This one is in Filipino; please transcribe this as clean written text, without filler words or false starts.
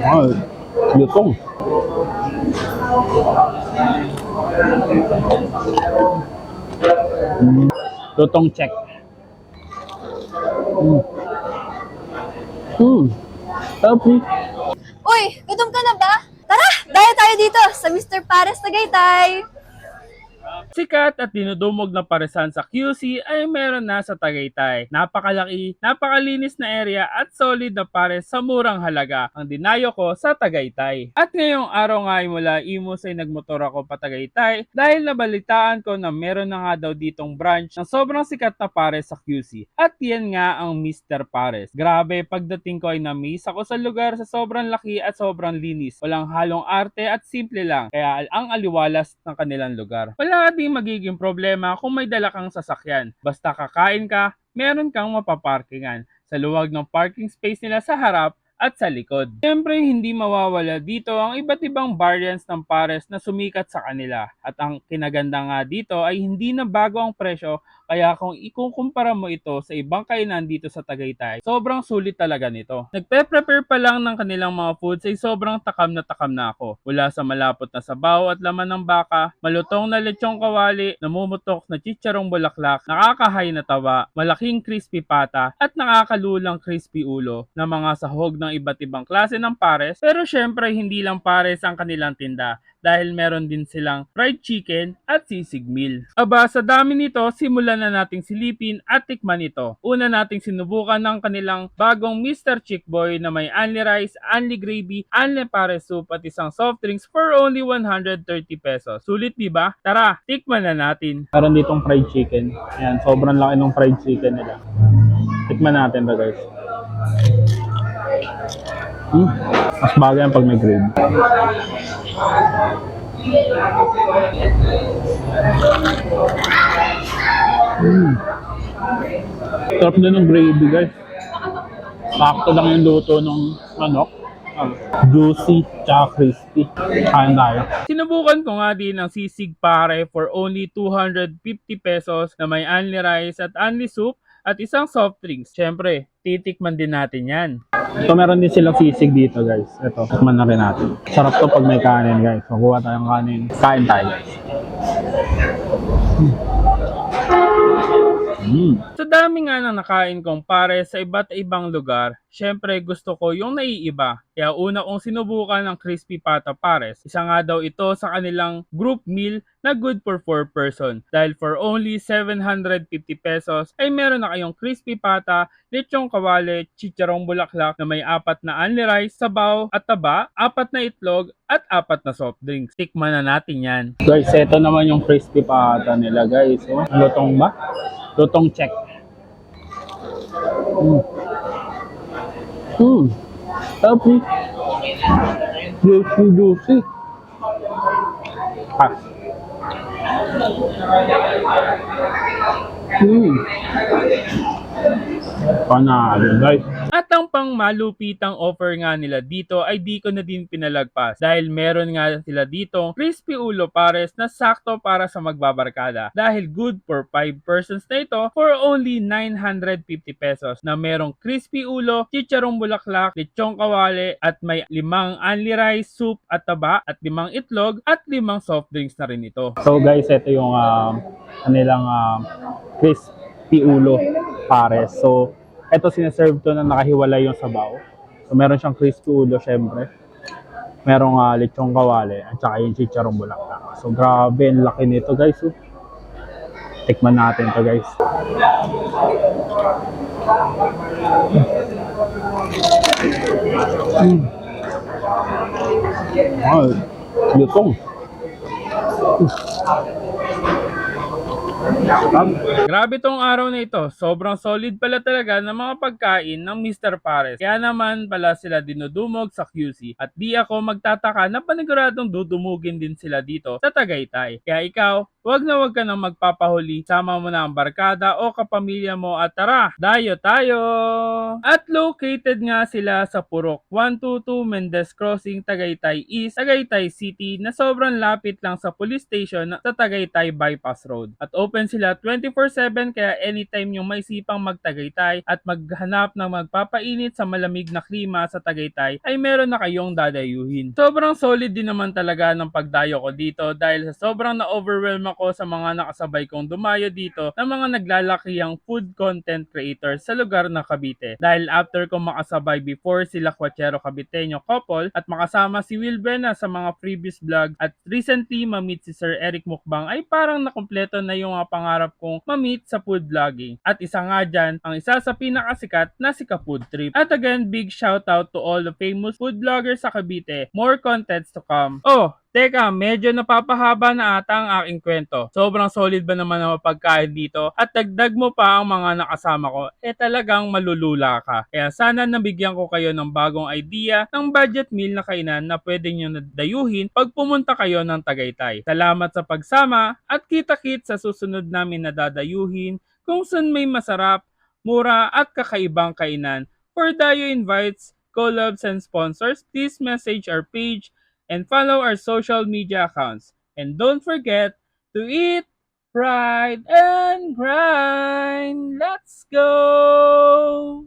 Ay, lutong. Lutong check. Tapi. Uy, gutom ka na ba? Tara, dahil tayo dito sa Mr. Pares Tagaytay. Sikat at dinudumog na paresan sa QC ay meron na sa Tagaytay. Napakalaki, napakalinis na area at solid na pares sa murang halaga ang dinayo ko sa Tagaytay. At ngayong araw nga ay mula Imus ay nagmotor ako pa Tagaytay dahil nabalitaan ko na meron na nga daw ditong branch ng sobrang sikat na pares sa QC. At yan nga ang Mr. Pares. Grabe, pagdating ko ay na-miss ako sa lugar sa sobrang laki at sobrang linis. Walang halong arte at simple lang. Kaya ang aliwalas ng kanilang lugar. Wala ka ding magiging problema kung may dala kang sasakyan. Basta kakain ka, meron kang mapaparkingan sa luwag ng parking space nila sa harap at sa likod. Siyempre, hindi mawawala dito ang iba't ibang variants ng pares na sumikat sa kanila. At ang kinaganda nga dito ay hindi na bago ang presyo, kaya kung ikukumpara mo ito sa ibang kainan dito sa Tagaytay, sobrang sulit talaga nito. Nagpe-prepare pa lang ng kanilang mga foods ay sobrang takam na ako. Mula sa malapot na sabaw at laman ng baka, malutong na lechong kawali, namumutok na chicharong bulaklak, nakakahay na taba, malaking crispy pata, at nakakalulang crispy ulo na mga sahog ng iba't ibang klase ng pares. Pero syempre hindi lang pares ang kanilang tinda dahil meron din silang fried chicken at sisig meal. Aba, sa dami nito, simulan na nating silipin at tikman ito. Una nating sinubukan ng kanilang bagong Mr. Chick Boy na may only rice, only gravy, only pares soup at isang soft drinks for only 130 pesos. Sulit diba? Tara, tikman na natin. Meron ditong fried chicken. Ayan, sobrang laki ng fried chicken nila. Tikman natin to guys. Mas bagay yan pag may gravy. Sarap din ng gravy guys. Sakto lang yung luto ng manok. Juicy tsaka crispy. Kain tayo. Sinubukan ko nga din ang sisig pare for only 250 pesos na may only rice at only soup at isang soft drinks. Siyempre, titikman din natin yan. Ito meron din silang sisig dito guys. Ito, tikman na rin natin. Sarap to pag may kanin guys. Makuha tayong kanin. Kain tayo guys. Sa dami nga ng nakain kong pare sa iba't ibang lugar, syempre gusto ko yung naiiba. Kaya una kong sinubukan ng crispy pata pares. Isa nga daw ito sa kanilang group meal na good for 4 person. Dahil for only 750 pesos ay meron na kayong crispy pata, lechong kawali, chicharong bulaklak na may 4 na only rice, sabaw at taba, 4 na itlog at 4 na soft drinks. Tikman na natin yan. Guys, ito naman yung crispy pata nila guys. Oh, lutong ba? Lutong check. Tapi juicy. Panalo guys. At ang pang malupitang offer nga nila dito ay di ko na din pinalagpas dahil meron nga sila dito crispy ulo pares na sakto para sa magbabarkada dahil good for 5 persons na ito for only 950 pesos na merong crispy ulo, chicharong bulaklak, lechong kawali at may 5 only rice, soup at taba at 5 itlog at 5 soft drinks na rin ito. So guys, ito yung kanilang crispy ulo pares. So ito sineserve to na nakahiwalay yung sabaw. So meron siyang crispy ulo syempre. Merong lechong kawali at saka yung chicharong bulaklak. So grabe, ang laki nito guys. Tikman natin to guys. Lutong. Grabe tong araw na ito. Sobrang solid pala talaga ng mga pagkain ng Mr. Pares. Kaya naman pala sila dinudumog sa QC. At di ako magtataka na paniguradong dudumugin din sila dito sa Tagaytay. Kaya ikaw, wag ka nang magpapahuli. Sama mo na ang barkada o kapamilya mo at tara, dayo tayo! At located nga sila sa Purok 122 Mendez Crossing, Tagaytay East, Tagaytay City na sobrang lapit lang sa police station sa Tagaytay Bypass Road. At open sila 24/7 kaya anytime yung may sipang magtagaytay at maghanap ng magpapainit sa malamig na klima sa Tagaytay ay meron na kayong dadayuhin. Sobrang solid din naman talaga ng pagdayo ko dito dahil sa sobrang na-overwhelm ako sa mga nakasabay kong dumayo dito ng mga naglalakihang food content creators sa lugar na Cavite. Dahil after kong makasabay before sila Cuachero Caviteño couple at makasama si Will Bena sa mga previous vlog at recently ma-meet si Sir Eric Mukbang ay parang nakumpleto na yung mga pangarap kong ma-meet sa food vlogging. At isa nga dyan, ang isa sa pinakasikat na si Kafood Trip. At again, big shout out to all the famous food vloggers sa Cavite. More contents to come. Oh, teka, medyo napapahaba na ata ang aking kwento. Sobrang solid ba naman ang pagkain dito? At dagdag mo pa ang mga nakasama ko, talagang malulula ka. Kaya sana nabigyan ko kayo ng bagong idea ng budget meal na kainan na pwede nyo nadayuhin pag pumunta kayo ng Tagaytay. Salamat sa pagsama at kita-kit sa susunod namin na dadayuhin kung saan may masarap, mura at kakaibang kainan. For Dayo Invites, collabs and sponsors, please message our page and follow our social media accounts. And don't forget to eat, ride, and grind. Let's go!